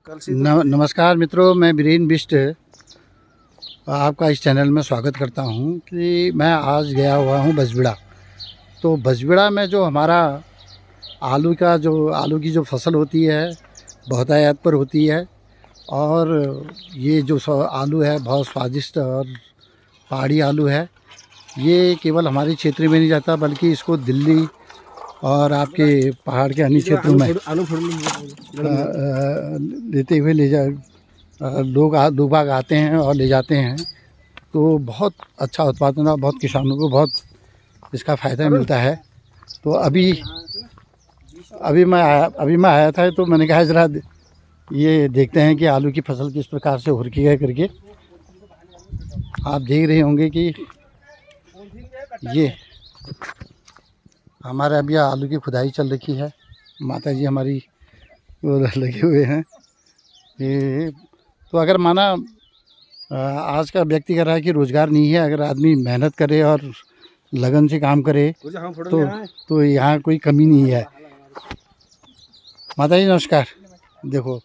नमस्कार मित्रों, मैं बीरेन बिष्ट आपका इस चैनल में स्वागत करता हूं कि मैं आज गया हुआ हूं बजबिड़ा। तो बजबिड़ा में जो हमारा आलू की जो फसल होती है बहुतायत पर होती है, और ये जो आलू है बहुत स्वादिष्ट और पहाड़ी आलू है। ये केवल हमारे क्षेत्र में नहीं जाता बल्कि इसको दिल्ली और आपके पहाड़ के अन्य क्षेत्रों में लेते हुए लोग बाग आते हैं और ले जाते हैं। तो बहुत अच्छा उत्पादन है, बहुत किसानों को बहुत इसका फ़ायदा मिलता है। तो अभी मैं आया था, तो मैंने कहा ज़रा ये देखते हैं कि आलू की फसल किस प्रकार से हो रखी है करके। आप देख रहे होंगे कि ये हमारे अभी आलू की खुदाई चल रखी है। माता जी हमारी लगे हुए हैं। ये तो अगर माना आज का व्यक्ति कह रहा है कि रोज़गार नहीं है, अगर आदमी मेहनत करे और लगन से काम करे तो यहाँ कोई कमी नहीं है। माता जी नमस्कार। देखो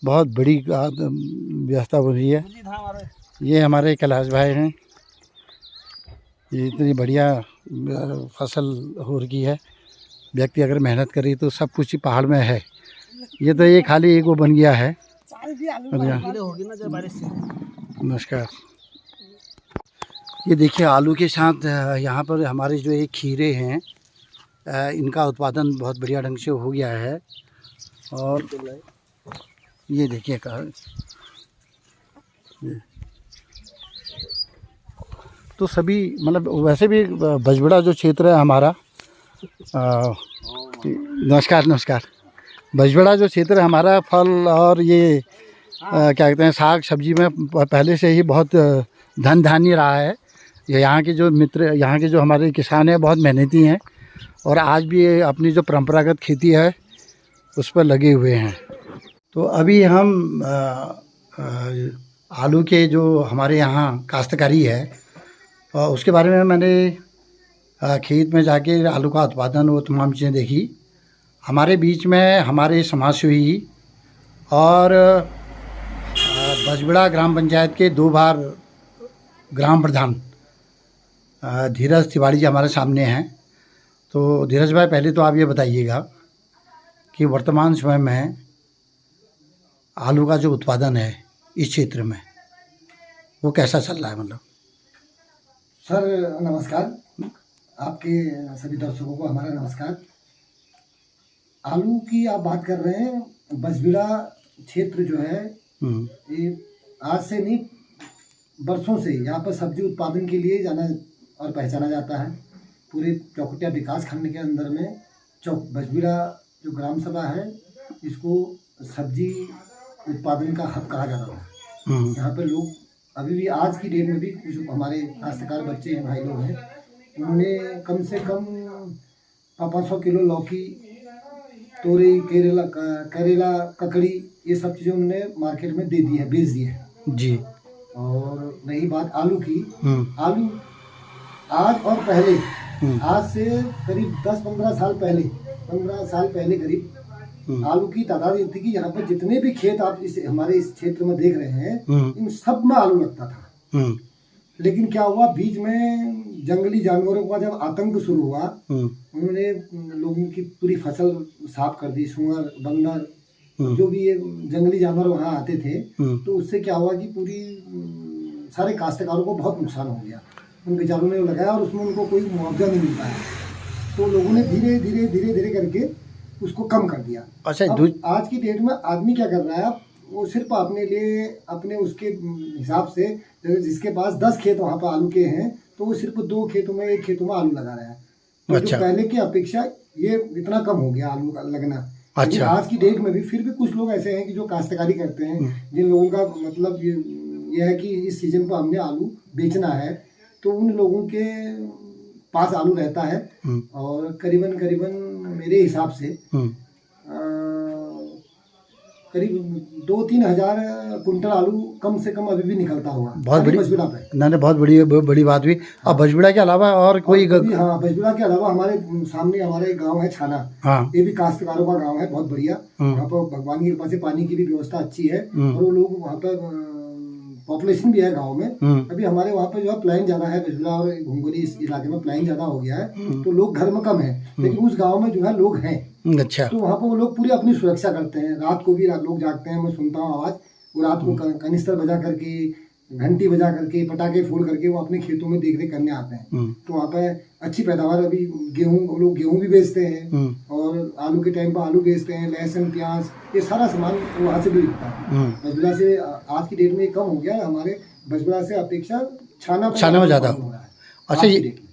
बहुत बड़ी व्यवस्था हो रही है। ये हमारे कैलाश भाई हैं। ये इतनी बढ़िया फसल हो रही है। व्यक्ति अगर मेहनत करे तो सब कुछ ही पहाड़ में है। ये तो ये खाली एक वो बन गया है। नमस्कार। ये देखिए आलू के साथ यहाँ पर हमारे जो ये खीरे हैं, इनका उत्पादन बहुत बढ़िया ढंग से हो गया है। और ये देखिए तो सभी मतलब वैसे भी बजबिड़ा जो क्षेत्र है हमारा, नमस्कार। बजबिड़ा जो क्षेत्र है हमारा फल और ये क्या कहते हैं साग सब्जी में पहले से ही बहुत धन धान्य रहा है। यहाँ के जो मित्र, यहाँ के जो हमारे किसान हैं बहुत मेहनती हैं और आज भी ये अपनी जो परंपरागत खेती है उस पर लगे हुए हैं। तो अभी हम आलू के जो हमारे यहाँ काश्तकारी है उसके बारे में मैंने खेत में जाके आलू का उत्पादन वो तमाम चीज़ें देखी। हमारे बीच में हमारे समाजसेवी और बजबिड़ा ग्राम पंचायत के 2 बार ग्राम प्रधान धीरज तिवारी जी हमारे सामने हैं। तो धीरज भाई, पहले तो आप ये बताइएगा कि वर्तमान समय में आलू का जो उत्पादन है इस क्षेत्र में वो कैसा चल रहा है। मतलब सर नमस्कार, आपके सभी दर्शकों को हमारा नमस्कार। आलू की आप बात कर रहे हैं। बजबिड़ा क्षेत्र जो है ये आज से नहीं बरसों से यहाँ पर सब्जी उत्पादन के लिए जाना और पहचाना जाता है। पूरे चौखुटिया विकास खंड के अंदर में बजबिड़ा जो ग्राम सभा है इसको सब्जी उत्पादन का हब कहा जाता है। यहाँ पर लोग अभी भी आज की डेट में भी कुछ हमारे काश्तकार बच्चे हैं, भाई लोग हैं, उन्होंने कम से कम 500 किलो लौकी, तोरी, करेला, ककड़ी, ये सब चीज़ें उन्होंने मार्केट में दे दी है, बेच दी है जी। और रही बात आलू की, आलू आज और पहले, आज से करीब 10-15 साल पहले, 15 साल पहले करीब आलू की तादाद ये थी कि यहाँ पर जितने भी खेत आप हमारे इस क्षेत्र में देख रहे हैं इन सब में आलू लगता था। लेकिन क्या हुआ, बीच में जंगली जानवरों का जब आतंक शुरू हुआ, उन्होंने लोगों की पूरी फसल साफ कर दी। सुअर, बंदर, जो भी ये जंगली जानवर वहाँ आते थे, तो उससे क्या हुआ कि पूरी सारे काश्तकारों को बहुत नुकसान हो गया। उन बेचारों ने लगाया और उसमें उनको कोई मुआवजा नहीं मिल पाया। तो लोगों ने धीरे धीरे करके उसको कम कर दिया। अच्छा, आज की डेट में आदमी क्या कर रहा है, वो सिर्फ अपने लिए अपने उसके हिसाब से, जिसके पास 10 खेत वहाँ पर आलू के हैं तो वो सिर्फ 2 खेतों में, 1 खेतों में आलू लगा रहा है। तो अच्छा। जो पहले की अपेक्षा ये इतना कम हो गया आलू का लगना। अच्छा। आज की डेट में भी फिर भी कुछ लोग ऐसे हैं कि जो काश्तकारी करते हैं, जिन लोगों का मतलब ये है कि इस सीजन पर हमने आलू बेचना है, तो उन लोगों के पास आलू रहता है और करीबन मेरे हिसाब से करीब 2-3 हज़ार कुंटल आलू कम से कम अभी भी निकलता होगा बहुत बड़ी बजबिड़ा पे। ना बहुत बड़ी बात हुई। और बजबिड़ा के अलावा और कोई हाँ, बजबिड़ा के अलावा हमारे सामने हमारे एक गाँव है छाना, हाँ ये भी काश्तकारों का गाँव है, बहुत बढ़िया। वहाँ पर भगवान की कृपा से पानी की भी व्यवस्था अच्छी है और वो लोग वहाँ पर पॉपुलेशन भी है गांव में। अभी हमारे वहाँ पे जो है प्लाइन ज़्यादा है, बिजला और घुंगरी इस इलाके में प्लाइन ज़्यादा हो गया है, तो लोग घर में कम है, लेकिन उस गांव में जो है लोग हैं। अच्छा। तो वहाँ पर वो लोग पूरी अपनी सुरक्षा करते हैं, रात को भी लोग जागते हैं, मैं सुनता हूँ आवाज़, वो रात को कनिस्तर बजा करके, घंटी बजा करके, पटाखे फोड़ करके वो अपने खेतों में देख रेख करने आते हैं। तो वहाँ पे अच्छी पैदावार, अभी गेहूँ, लोग गेहूँ भी बेचते हैं और आलू के टाइम पर आलू बेचते हैं, लहसुन प्याज ये सारा सामान वहाँ से भी बिकता है। बजबिड़ा से आज की डेट में कम हो गया है, हमारे बजबिड़ा से अपेक्षा छाना में ज़्यादा हो रहा है।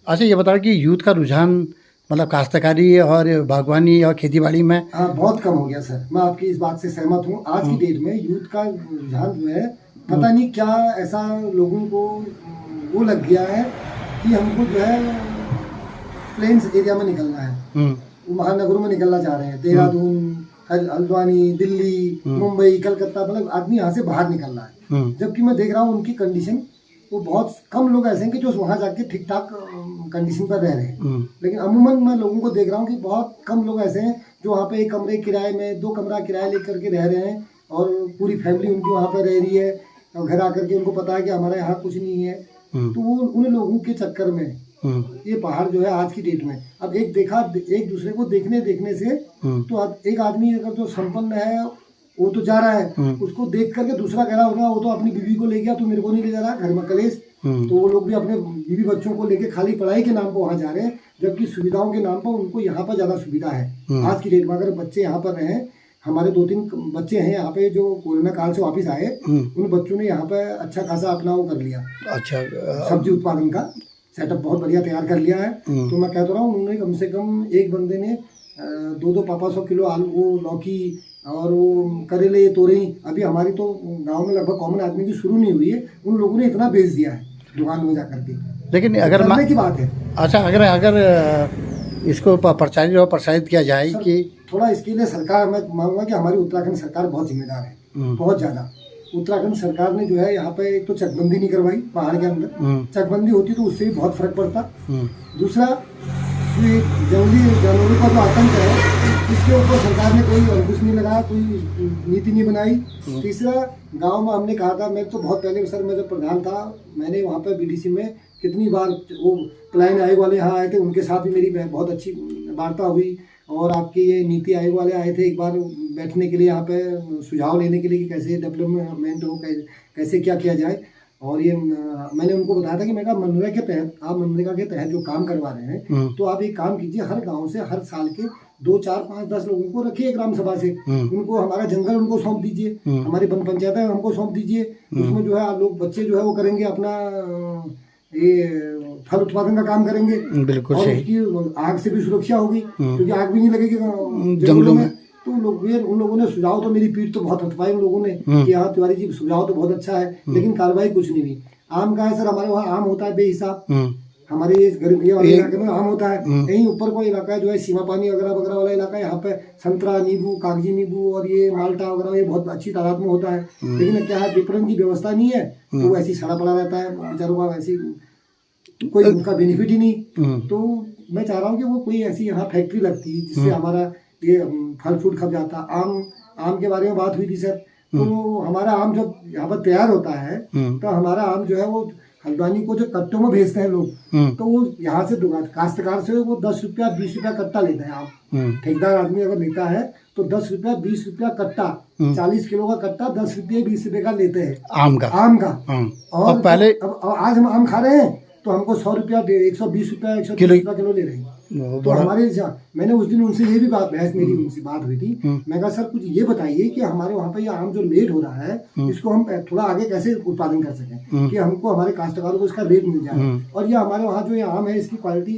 अच्छा ये बताओ कि यूथ का रुझान मतलब काश्तकारी और बागवानी और खेतीबाड़ी में? हाँ, बहुत कम हो गया सर, मैं आपकी इस बात से सहमत हूँ। आज की डेट में यूथ का रुझान जो है, पता नहीं क्या ऐसा लोगों को वो लग गया है कि हमको जो है प्लेन्स एरिया में निकलना है, वो महानगरों में निकलना चाह रहे हैं, देहरादून, हल्द्वानी, दिल्ली, मुंबई, कलकत्ता, मतलब आदमी यहाँ से बाहर निकल रहा है। जबकि मैं देख रहा हूँ उनकी कंडीशन, वो बहुत कम लोग ऐसे हैं कि जो वहाँ जाके ठीक ठाक कंडीशन पर रह रहे हैं, लेकिन अमूमन मैं लोगों को देख रहा हूँ कि बहुत कम लोग ऐसे हैं जो वहाँ पे एक कमरे किराए में, 2 कमरा किराया लेकर के रह रहे हैं और पूरी फैमिली उनकी वहाँ पर रह रही है और घर आकर के उनको पता है कि हमारे यहाँ कुछ नहीं है। तो वो उन लोगों के चक्कर में ये पहाड़ जो है आज की डेट में, अब एक दूसरे को देखने से तो अब एक आदमी अगर जो संपन्न है वो तो जा रहा है, उसको देख करके दूसरा कह रहा होगा वो तो अपनी बीवी को ले गया, तो मेरे को नहीं ले जा रहा, घर में कलेश। तो वो लोग भी अपने बीवी बच्चों को लेके खाली पढ़ाई के नाम पर वहाँ जा रहे हैं, जबकि सुविधाओं के नाम पर उनको यहाँ पर ज़्यादा सुविधा है। आज की डेट में अगर बच्चे यहाँ पर रहे, हमारे 2-3 बच्चे हैं यहाँ पे जो कोरोना काल से वापस आए, उन बच्चों ने यहाँ पे अच्छा खासा अपना वो कर लिया, अच्छा सब्जी उत्पादन का सेटअप बहुत बढ़िया तैयार कर लिया है। तो मैं कह तो रहा हूँ, उन्होंने कम से कम एक बंदे ने 2-2 500 किलो आलू, वो लौकी और वो करेले, तोरई, अभी हमारी तो गांव में लगभग कॉमन आदमी की शुरू नहीं हुई है, उन लोगों ने इतना बेच दिया है दुकान में जाकर के। लेकिन अगर करने की बात है, अच्छा अगर इसको प्रसारित किया जाए कि थोड़ा इसके लिए सरकार, मैं मानूंगा कि हमारी उत्तराखंड सरकार बहुत जिम्मेदार है, बहुत ज़्यादा। उत्तराखंड सरकार ने जो है यहाँ पे एक तो चकबंदी नहीं करवाई पहाड़ के अंदर, चकबंदी होती तो उससे भी बहुत फर्क पड़ता। दूसरा, ये जंगली जानवरों का जो आतंक है इसके ऊपर सरकार ने कोई अंकुश नहीं लगाया, कोई नीति नहीं बनाई। तीसरा, गांव में हमने कहा था, मैं तो बहुत पहले सर, मैं जब प्रधान था, मैंने वहाँ पर बीडीसी में कितनी बार वो प्लान आयोग वाले यहाँ आए थे, उनके साथ भी मेरी बहुत अच्छी वार्ता हुई और आपके ये नीति आयोग वाले आए थे एक बार बैठने के लिए यहाँ पे, सुझाव लेने के लिए कि कैसे डेवलपमेंट हो, कैसे क्या किया जाए। और ये मैंने उनको बताया था कि मैं मनरेगा के तहत, आप मनरेगा के तहत जो काम करवा रहे हैं, तो आप एक काम कीजिए, हर गांव से हर साल के 2, 4, 5, 10 लोगों को रखिए ग्राम सभा से, उनको हमारा जंगल उनको सौंप दीजिए, हमारी वन पंचायत है हमको सौंप दीजिए, उसमें जो है आप लोग बच्चे जो है वो करेंगे अपना ये फल उत्पादन का काम करेंगे। बिल्कुल और उसकी आग से भी सुरक्षा होगी, क्योंकि आग भी नहीं लगेगी जंगलों में। तो उन लोगों ने सुझाव, तो मेरी पीठ तो बहुत हथवाई उन लोगों ने कि हाँ तिवारी जी सुझाव तो बहुत अच्छा है, लेकिन कार्रवाई कुछ नहीं हुई। आम का है सर, हमारे वहाँ आम होता है बेहिसाब, हमारे ये गर्मी वाले इलाके में आम होता है। यहीं ऊपर कोई इलाका है जो है सीमा पानी वगैरह वगैरह वाला इलाका है, यहाँ पे संतरा, नींबू, कागजी नींबू और ये माल्टा वगैरह ये बहुत अच्छी तादाद में होता है, लेकिन क्या है विपणन की व्यवस्था नहीं है, तो वो ऐसी सड़ा पड़ा रहता है बेचारों का, ऐसी कोई उनका बेनिफिट ही नहीं। तो मैं चाह रहा हूँ कि वो कोई ऐसी यहाँ फैक्ट्री लगती जिससे हमारा ये फल फ्रूट खप जाता। आम के बारे में बात हुई थी सर, तो हमारा आम जब यहाँ पर तैयार होता है तो हमारा आम जो है वो हल्द्वानी को जो कट्टों में भेजते हैं लोग, तो वो यहाँ से काश्तकार से वो 10 रुपया 20 रुपया कट्टा लेते हैं आम। ठेकेदार आदमी अगर लेता है तो 10 रुपया 20 रुपया कट्टा, 40 किलो का कट्टा 10 रुपये 20 रुपये का लेते हैं आम का। और पहले अब आज हम आम खा रहे हैं तो हमको 100 रुपया 120 रुपया 130 रुपया किलो ले रहे हैं। तो हमारे मैंने उस दिन उनसे ये भी बहस मेरी उनसे बात हुई थी, मैं कहा सर कुछ ये बताइए कि हमारे वहाँ पे ये आम जो लेट हो रहा है इसको हम थोड़ा आगे कैसे उत्पादन कर सकें कि हमको हमारे काश्तकारों को इसका रेट मिल जाए, और ये हमारे वहाँ जो ये आम है इसकी क्वालिटी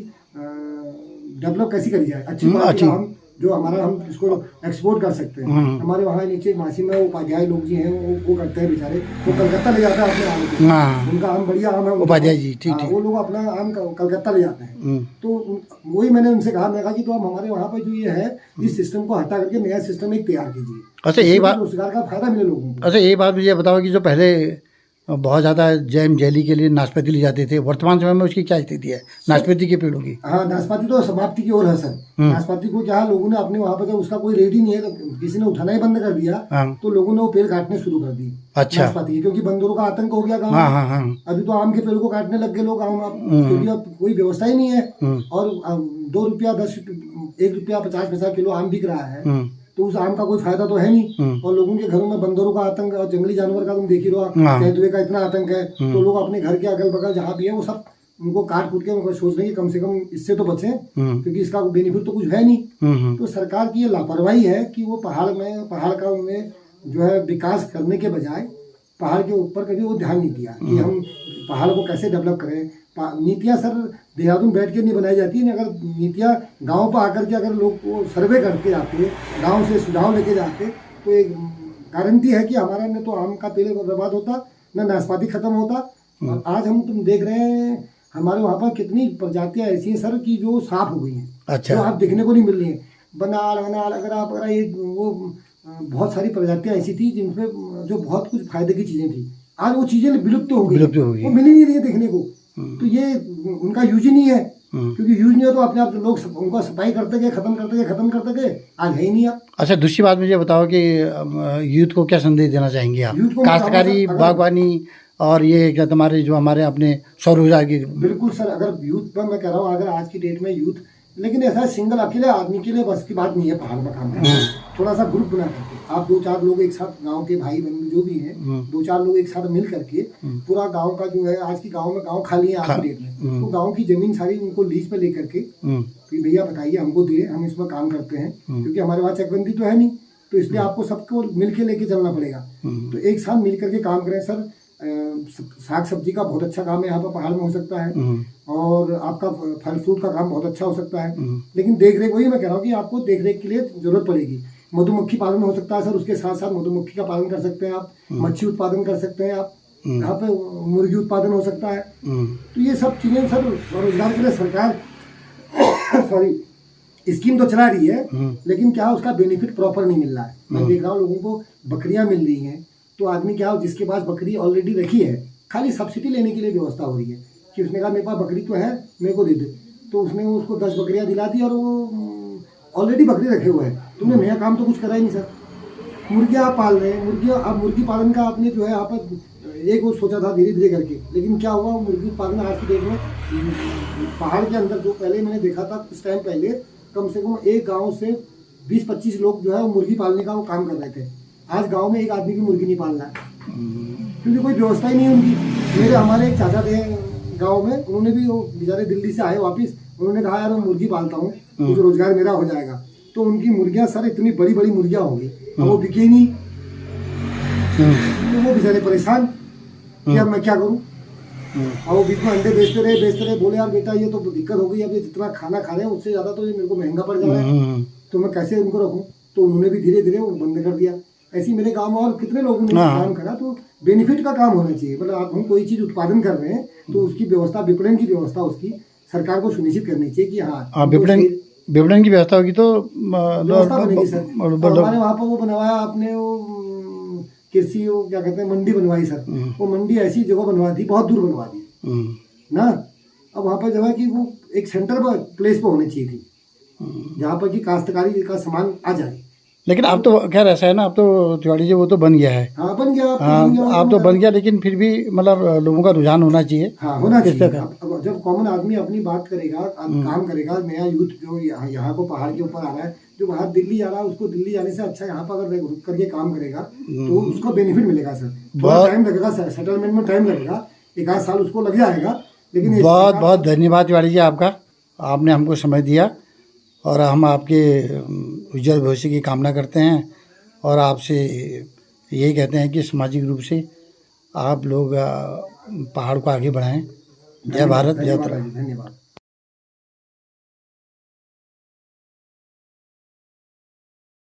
डेवलप कैसी करी जाए, अच्छी क्वालिटी आम जो हमारा हम इसको एक्सपोर्ट कर सकते हैं। हमारे वहाँ नीचे मासी में उपाध्याय लोग जी हैं, वो करते हैं बेचारे, वो कलकत्ता ले जाते हैं अपने आम को। हाँ, उनका आम बढ़िया आम है, उपाध्याय जी, ठीक हाँ, ठीक। वो लोग अपना आम कलकत्ता ले जाते हैं। तो वही मैंने उनसे कहा, मैं कहा कि तो आप हमारे वहाँ पर जो ये है इस सिस्टम को हटा करके नया सिस्टम एक तैयार कीजिए। अच्छा एक बात, रोजगार का फायदा मिले लोगों को। अच्छा एक बात मुझे बताओ कि जो पहले बहुत ज़्यादा जैम जेली के लिए नाशपाती ले जाते थे, वर्तमान समय में उसकी क्या स्थिति है नाशपाती के पेड़ों की? हाँ, नाशपाती तो समाप्ति की ओर है सर। नाशपाती को क्या लोगों ने अपने वहाँ पर, जब उसका कोई रेट ही नहीं है, तो किसी ने उठाना ही बंद कर दिया, तो लोगों ने वो पेड़ काटने शुरू कर दिए। अच्छा, नाशपाती, क्योंकि बंदरों का आतंक हो गया गाँव। हाँ हाँ हाँ। अभी तो आम के पेड़ को काटने लग गए लोग गाँव में, क्योंकि अब कोई व्यवस्था ही नहीं है। और 2 रुपया 10 1 रुपया 50 पैसा किलो आम बिक रहा है, तो उस आम का कोई फायदा तो है नहीं। और लोगों के घरों में बंदरों का आतंक और जंगली जानवर का तुम देख ही रहो, तेंदुए का इतना आतंक है। तो लोग अपने घर के अगल बगल जहाँ भी है वो सब उनको काट कूट के उनको सोच रहे हैं कि कम से कम इससे तो बचें, क्योंकि इसका बेनिफिट तो कुछ है नहीं। तो सरकार की ये लापरवाही है कि वो पहाड़ का उनमें जो है विकास करने के बजाय पहाड़ के ऊपर कभी वो ध्यान नहीं दिया कि हम पहाड़ को कैसे डेवलप करें। नीतियाँ सर देहरादून बैठ के नहीं बनाई जाती है। अगर नीतियाँ गांव पर आकर के अगर लोग को सर्वे करके आते, गांव से सुझाव लेके जाते, तो एक गारंटी है कि हमारा न तो आम का पेड़ बर्बाद होता, न नाशपाती खत्म होता। और आज तुम देख रहे हैं हमारे वहाँ पर कितनी प्रजातियाँ ऐसी हैं सर कि जो साफ हो गई हैं। अच्छा, जो आप देखने को नहीं मिल रही है। बनाल अगर ये वो बहुत सारी प्रजातियाँ ऐसी थी जिनमें जो बहुत कुछ फायदे की चीज़ें थी, आज वो चीज़ें विलुप्त हो गई, वो मिल ही नहीं रही है देखने को। तो ये उनका यूज ही नहीं है, क्योंकि यूज नहीं हो तो अपने आप लोग उनका सफाई करते गए, खत्म करते गए, आज है ही नहीं। आप अच्छा, दूसरी बात मुझे बताओ कि यूथ को क्या संदेश देना चाहेंगे आप? काश्तकारी, बागवानी और ये क्या तुम्हारे जो हमारे अपने स्वरोजगार की? बिल्कुल सर, अगर यूथ पर मैं कह रहा हूँ, अगर आज की डेट में यूथ, लेकिन ऐसा सिंगल अकेले आदमी के लिए बस की बात नहीं है पहाड़ में काम करना। थोड़ा सा ग्रुप बना करके आप 2-4 लोग एक साथ, गांव के भाई बहन जो भी हैं, 2-4 लोग एक साथ मिल करके पूरा गांव का जो है, आज की गांव में गांव खाली है आज की डेट में, तो गांव की जमीन सारी उनको लीज पे लेकर के कि भैया बताइए हमको दे, हम इसमें काम करते हैं, क्योंकि हमारे पास चकबंदी तो है नहीं, तो इसलिए आपको सबको मिलके लेके चलना पड़ेगा। तो एक साथ मिल करके काम करें सर। साग सब्जी का बहुत अच्छा काम है यहाँ पर पहाड़ में हो सकता है, और आपका फल फ्रूट का काम बहुत अच्छा हो सकता है। लेकिन देख रेख, वही मैं कह रहा हूँ कि आपको देख रेख के लिए जरूरत पड़ेगी। मधुमक्खी पालन हो सकता है सर, उसके साथ साथ मधुमक्खी का पालन कर सकते हैं आप, मच्छी उत्पादन कर सकते हैं आप, यहाँ पे मुर्गी उत्पादन हो सकता है। तो ये सब चीजें सर रोजगार के लिए सरकार स्कीम तो चला रही है, लेकिन क्या उसका बेनिफिट प्रॉपर नहीं मिल रहा है। मैं देख रहा हूँ लोगों को बकरियां मिल रही हैं, तो आदमी क्या हो, जिसके पास बकरी ऑलरेडी रखी है, खाली सब्सिडी लेने के लिए व्यवस्था हो रही है कि उसने कहा मेरे पास बकरी तो है, मेरे को दे दे, तो उसने उसको 10 बकरियां दिला दी और वो ऑलरेडी बकरी रखे हुए है। तुमने नया काम तो कुछ करा ही नहीं सर। मुर्गियाँ आप पाल रहे हैं, मुर्गियाँ, अब मुर्गी पालन का आपने जो है यहाँ पर एक वो सोचा था धीरे धीरे करके, लेकिन क्या हुआ, मुर्गी पालन आज की डेट में पहाड़ के अंदर, जो पहले मैंने देखा था कुछ टाइम पहले, कम से कम एक गाँव से 20-25 लोग जो है वो मुर्गी पालने का वो काम कर रहे थे। आज गांव में एक आदमी की मुर्गी नहीं पाल रहा है, क्योंकि कोई व्यवस्था ही नहीं है उनकी। हमारे एक चाचा थे गांव में, उन्होंने भी, वो बेचारे दिल्ली से आए वापस, उन्होंने कहा यार मैं मुर्गी पालता हूँ, कुछ रोजगार मेरा हो जाएगा। तो उनकी मुर्गियां सर इतनी बड़ी बड़ी मुर्गियां होंगी, वो बिकी नहीं, तो वो बेचारे परेशान कि अब मैं क्या करूँ। और वो बीच में अंडे बेचते रहे, बोले यार बेटा ये तो दिक्कत हो गई, अब ये जितना खाना खा रहे हैं उससे ज्यादा तो ये मेरे को महंगा पड़ जा रहा है, तो मैं कैसे उनको रखूँ। तो उन्होंने भी धीरे धीरे वो बंद कर दिया। ऐसे मेरे गांव में और कितने लोगों ने काम करा। तो बेनिफिट का काम होना चाहिए, मतलब आप हम कोई चीज उत्पादन कर रहे हैं तो उसकी व्यवस्था, विपणन की व्यवस्था उसकी सरकार को सुनिश्चित करनी चाहिए कि हाँ विपणन की व्यवस्था होगी तो व्यवस्था बनेगी सर। हमारे वहाँ पर वो बनवाया आपने, वो कृषि, वो क्या कहते हैं, मंडी बनवाई सर। वो मंडी ऐसी जगह बनवा दी, बहुत दूर बनवा दी ना। अब वहाँ पर जो है कि वो एक सेंटर पर प्लेस पर होनी चाहिए थी, जहाँ पर कि काश्तकारी का सामान आ जाए। लेकिन अब तो खैर ऐसा है ना, अब तो तिवारी जी वो तो बन गया है। हाँ बन गया, अब तो बन गया, लेकिन फिर भी मतलब लोगों का रुझान होना चाहिए। हाँ होना चाहिए। अब जब कॉमन आदमी अपनी बात करेगा, काम करेगा, नया यूथ जो यहाँ को पहाड़ के ऊपर आ रहा है, जो बाहर दिल्ली जा रहा है, उसको दिल्ली जाने से अच्छा यहाँ पर अगर रुक करके काम करेगा तो उसको बेनिफिट मिलेगा सर। थोड़ा टाइम लगेगा सर, सेटलमेंट में टाइम लगेगा, 1-8 साल उसको लग जाएगा। लेकिन बहुत बहुत धन्यवाद तिवारी जी आपका, आपने हमको समय दिया, और हम आपके उज्जवल भविष्य की कामना करते हैं, और आपसे यही कहते हैं कि सामाजिक रूप से आप लोग पहाड़ को आगे बढ़ाएं। जय भारत, जय उत्तराखंड। धन्यवाद।